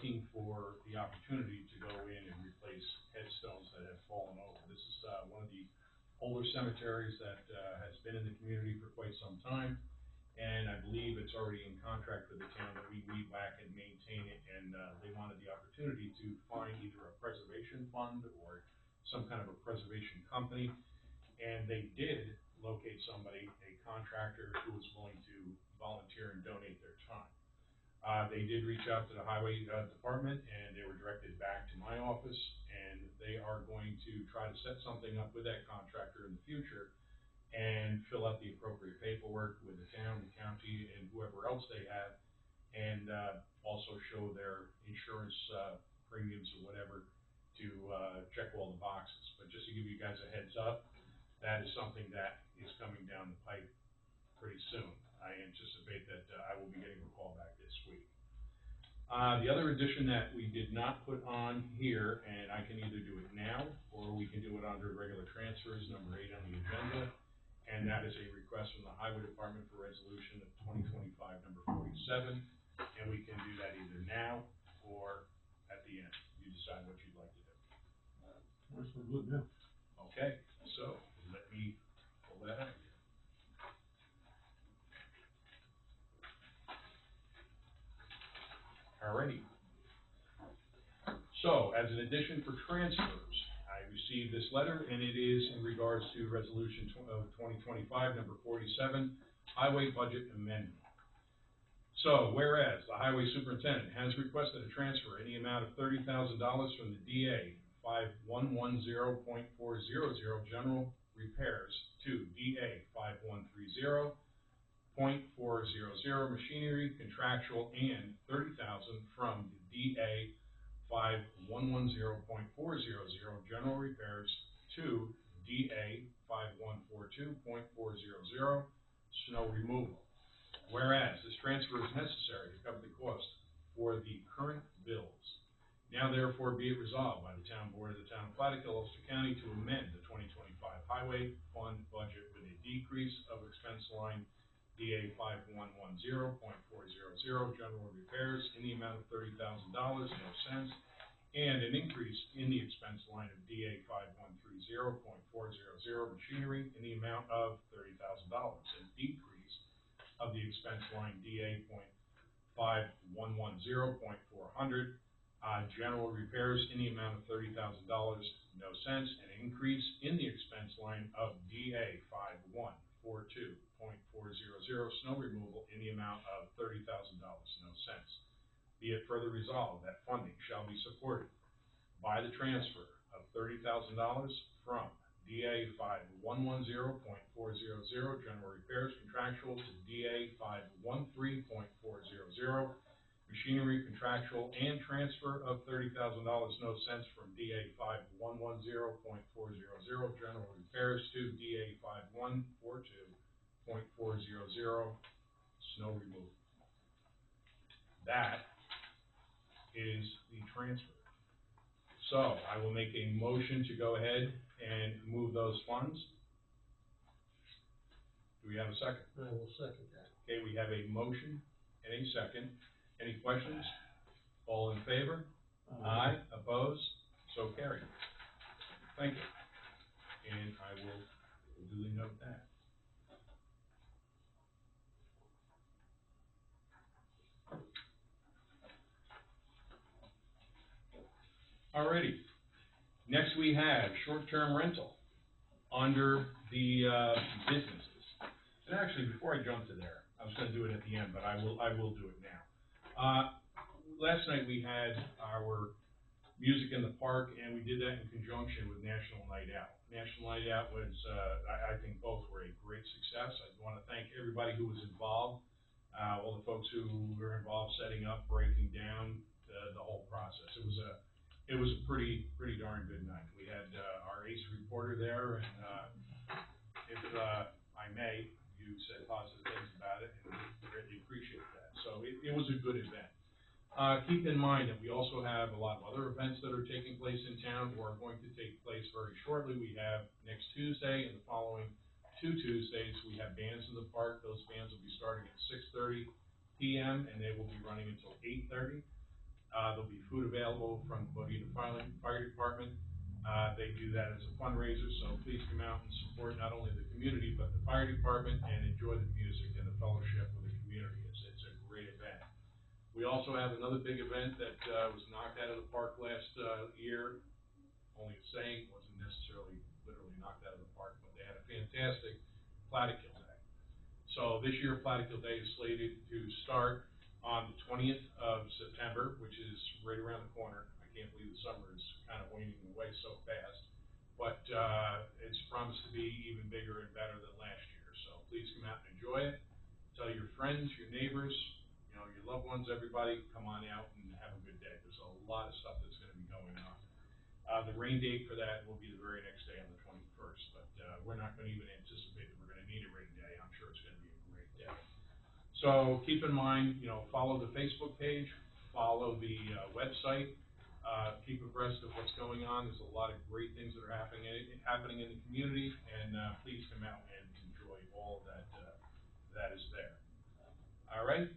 looking for the opportunity to go in and replace headstones that have fallen over. This is, one of the older cemeteries that, has been in the community for quite some time. And I believe it's already in contract with the town that we weed whack and maintain it, and, they wanted the opportunity to find either a preservation fund or some kind of a preservation company. And they did locate somebody, a contractor who was willing to volunteer and donate their time. They did reach out to the highway, department, and they were directed back to my office, and they are going to try to set something up with that contractor in the future and fill out the appropriate paperwork with the town, the county, and whoever else they have, and, also show their insurance, premiums or whatever to, check all the boxes. But just to give you guys a heads up, that is something that is coming down the pipe pretty soon. I anticipate that, I will be getting a call back this week. The other addition that we did not put on here, and I can either do it now, or we can do it under regular transfers, number 8 on the agenda, and that is a request from the Highway Department for resolution of 2025, number 47, and we can do that either now or at the end. You decide what you'd like to do. What's the good now? Okay, so let me pull that out. Alrighty. So, as an addition for transfers, I received this letter, and it is in regards to resolution of 2025, number 47, highway budget amendment. So, whereas the highway superintendent has requested a transfer in the amount of $30,000 from the DA 5110.400 general repairs to DA 5130.400 machinery, contractual, and $30,000 from the DA 5110.400 general repairs to DA 5142.400 snow removal. Whereas this transfer is necessary to cover the cost for the current bills. Now therefore be it resolved by the town board of the town of Plattekill, Ulster County, to amend the 2025 highway fund budget with a decrease of expense line DA 5110.400 general repairs in the amount of $30,000, no cents, and an increase in the expense line of DA 5130.400 machinery in the amount of $30,000, and decrease of the expense line DA 5110.400 general repairs in the amount of $30,000, no cents, and an increase in the expense line of DA 5142.400 snow removal in the amount of $30,000, no cents. Be it further resolved that funding shall be supported by the transfer of $30,000 from DA 5110.400 general repairs contractual to DA 513.400 machinery contractual, and transfer of $30,000, no cents, from DA 5110.400 general repairs to DA 5142.400 snow removal. That is the transfer. So I will make a motion to go ahead and move those funds. Do we have a second? I will second that. Okay, we have a motion and a second. Any questions? All in favor? Aye. Opposed? So carried. Thank you. And I will duly note that. Alrighty. Next we have short-term rental under the businesses. And actually, before I jump to there, I was going to do it at the end, but I will do it now. Last night we had our music in the park, and we did that in conjunction with National Night Out. National Night Out was, I think both were a great success. I want to thank everybody who was involved, all the folks who were involved setting up, breaking down the whole process. It was a pretty darn good night. We had our ace reporter there, and if I may, you said positive things about it, and we greatly appreciate that. So it was a good event. Keep in mind that we also have a lot of other events that are taking place in town or are going to take place very shortly. We have next Tuesday and the following 2 Tuesdays, we have bands in the park. Those bands will be starting at 6:30 p.m. and they will be running until 8:30. There'll be food available from Bodina Fire Department. They do that as a fundraiser, so please come out and support not only the community, but the fire department, and enjoy the music and the fellowship with the community. It's a great event. We also have another big event that, was knocked out of the park last, year. Only saying, wasn't necessarily literally knocked out of the park, but they had a fantastic Plattekill Day. So this year, Plattekill Day is slated to start on the 20th of September, which is right around the corner. I can't believe the summer is kind of waning away so fast. But, it's promised to be even bigger and better than last year. So please come out and enjoy it. Tell your friends, your neighbors, you know, your loved ones, everybody, come on out and have a good day. There's a lot of stuff that's gonna be going on. The rain date for that will be the very next day on the 21st, but, we're not gonna even anticipate that we're gonna need a rain day. I'm sure it's gonna be a great day. So keep in mind, you know, follow the Facebook page, follow the, website, keep abreast of what's going on. There's a lot of great things that are happening in the community, and, please come out and enjoy all that, that is there. All right,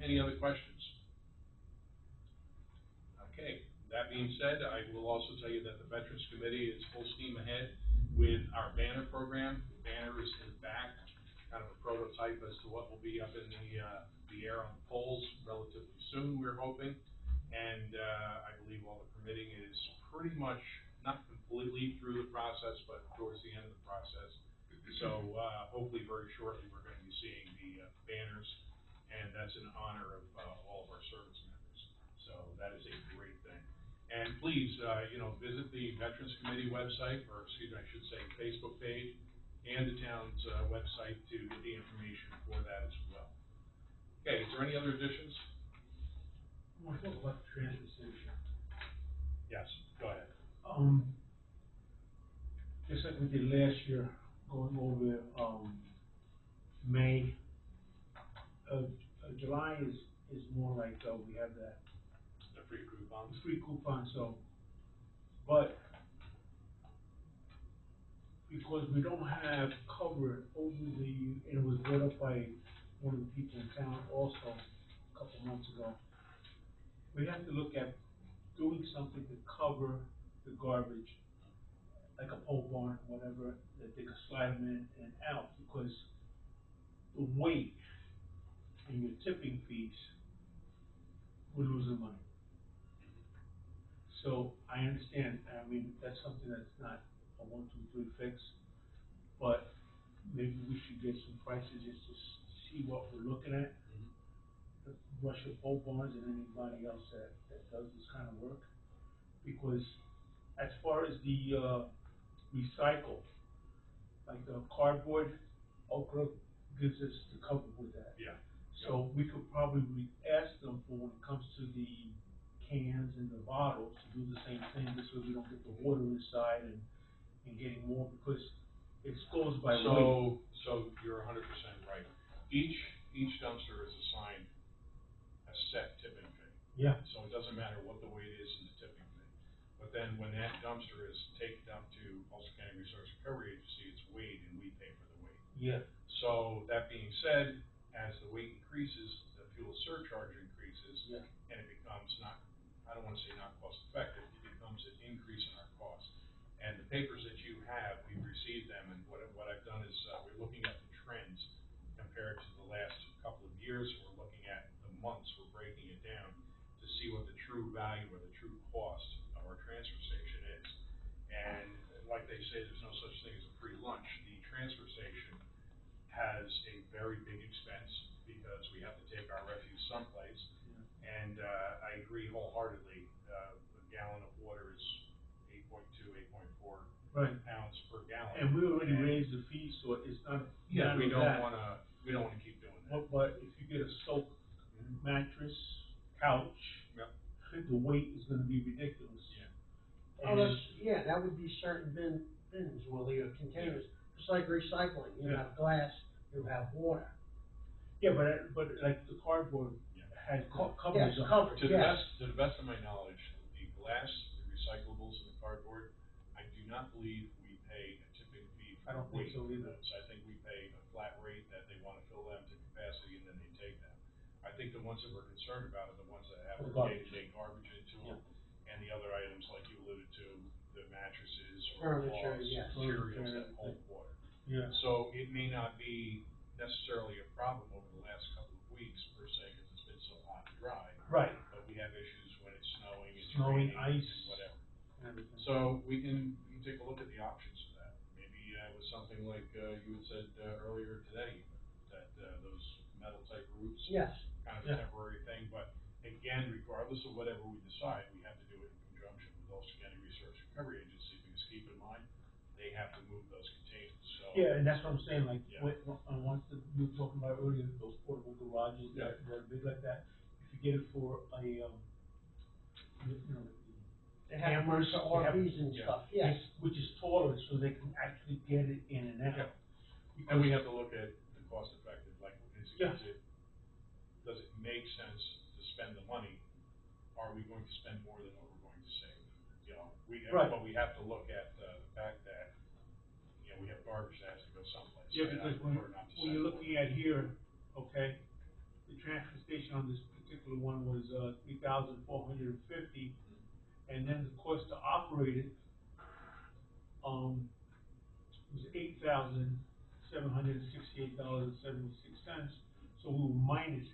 any other questions? Okay, that being said, I will also tell you that the Veterans Committee is full steam ahead with our banner program. The banner is in the back, kind of a prototype as to what will be up in the air on the poles relatively soon, we're hoping. And, I believe all the permitting is pretty much, not completely through the process, but towards the end of the process. So, hopefully very shortly, we're gonna be seeing the, banners, and that's in honor of, all of our service members. So that is a great thing. And please, you know, visit the Veterans Committee website, or excuse me, I should say Facebook page, and the town's, website to get the information for that as well. Okay, is there any other additions? I want to talk about the transfer station. Yes, go ahead. Just like we did last year, going over, May, July is more like, we have that The free coupons? free coupon, so, but because we don't have cover over and it was brought up by one of the people in town also a couple months ago, we have to look at doing something to cover the garbage, like a pole barn, whatever, that they could slide them in and out, because the weight and your tipping fees, we're losing money. So I understand, I mean, that's something that's not a 1, 2, 3 fix, but maybe we should get some prices just to see what we're looking at. Russia pole barns and anybody else that does this kind of work. Because as far as the, recycle, like the cardboard, Oak Brook gives us the cover with that. Yeah. So we could probably ask them for when it comes to the cans and the bottles to do the same thing, this way we don't get the water inside and getting more, because it goes by weight. So you're 100% right. Each dumpster is assigned a set tipping fee. Yeah. So it doesn't matter what the weight is in the tipping fee. But then when that dumpster is taken up to Ulster County Resource Recovery Agency, it's weighed and we pay for the weight. Yeah. So that being said, as the weight increases, the fuel surcharge increases. Yeah. And it becomes not, I don't wanna say not cost effective, it becomes an increase in our cost. And the papers that you have, we've received them, and what I've done is, we're looking at the trends compared to the last couple of years, and we're looking at the months, we're breaking it down to see what the true value or the true cost of our transfer station is. And like they say, there's no such thing as a free lunch. The transfer station has a very big expense because we have to take our refuse someplace. Yeah. And, I agree wholeheartedly, a gallon of water is 8.2, 8.4 Right. pounds per gallon. And we already raised the fee, so it's not. Yeah, we don't that. wanna keep doing that. But if you get a soak mattress, couch, Yep. the weight is gonna be ridiculous. Yeah. And That would be certain bins, Willie, or containers, just like recycling, you have glass, you have water. yeah, but like the cardboard Yeah. has covers Yes, on it. covered, To yes. the best of my knowledge, the glass, the recyclables, and the cardboard, I do not believe we pay a tipping fee I for don't think weight so of either. those. I think we pay a flat rate that they wanna fill them to capacity and then they take them. I think the ones that we're concerned about are the ones that have The our garbage. day-to-day garbage into them, and the other items, like you alluded to, the mattresses or Furniture, cloths, yes. materials Furniture, that hold water. Yeah. So it may not be necessarily a problem over the last couple of weeks per se, because it's been so hot and dry, Right. but we have issues when it's snowing, it's Snowing, raining, ice. and whatever. Everything. So we can take a look at the options of that. Maybe, with something like, you had said, earlier today, that, those metal type roofs. Yes, Kind of Yeah. a temporary thing, but again, regardless of whatever we decide, we have to do it in conjunction with Ulster County Research Recovery Agency, because keep in mind, they have to move those containers, so. Yeah, and that's what I'm saying, like, Yeah. once you were talking about earlier, those portable garages that are big like that, if you get it for a, you know, they have Cameras, to they have- RVs and yeah. stuff, yes. which is taller, so they can actually get it in and out. Yeah. And we have to look at the cost effective, like, Yeah. does it make sense to spend the money? Are we going to spend more than what we're going to save? You know, Right. but we have to look at, the fact that, you know, we have garbage that has to go someplace. Yeah, and I because when prefer not to you're send looking more. at here, okay, the transfer station on this particular one was, 3,450, and then the cost to operate it, was $8,768.76, so we were minus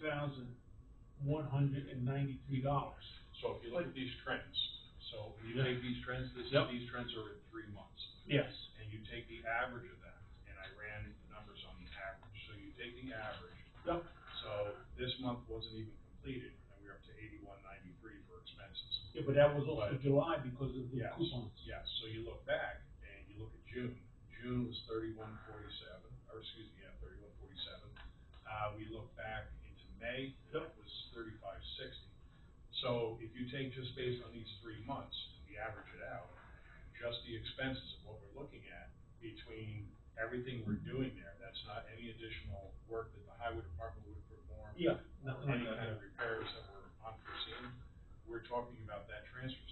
$8,193. So if you look at these trends, so when you Yeah. take these trends, Yep. these trends are in 3 months. Yes. And you take the average of that, and I ran the numbers on the average, so you take the average. Yep. So this month wasn't even completed, and we're up to 8193 for expenses. Yeah, but that was also But- July because of the Yes, coupons. yes, so you look back and you look at June, June was 3147, or excuse me, yeah, 3147. We look back into May, and it was 3560. So if you take just based on these 3 months, and we average it out, just the expenses of what we're looking at between everything we're doing there, that's not any additional work that the highway department would perform. Yeah, Or nothing any like kind that. of repairs that were unforeseen, we're talking about that transfer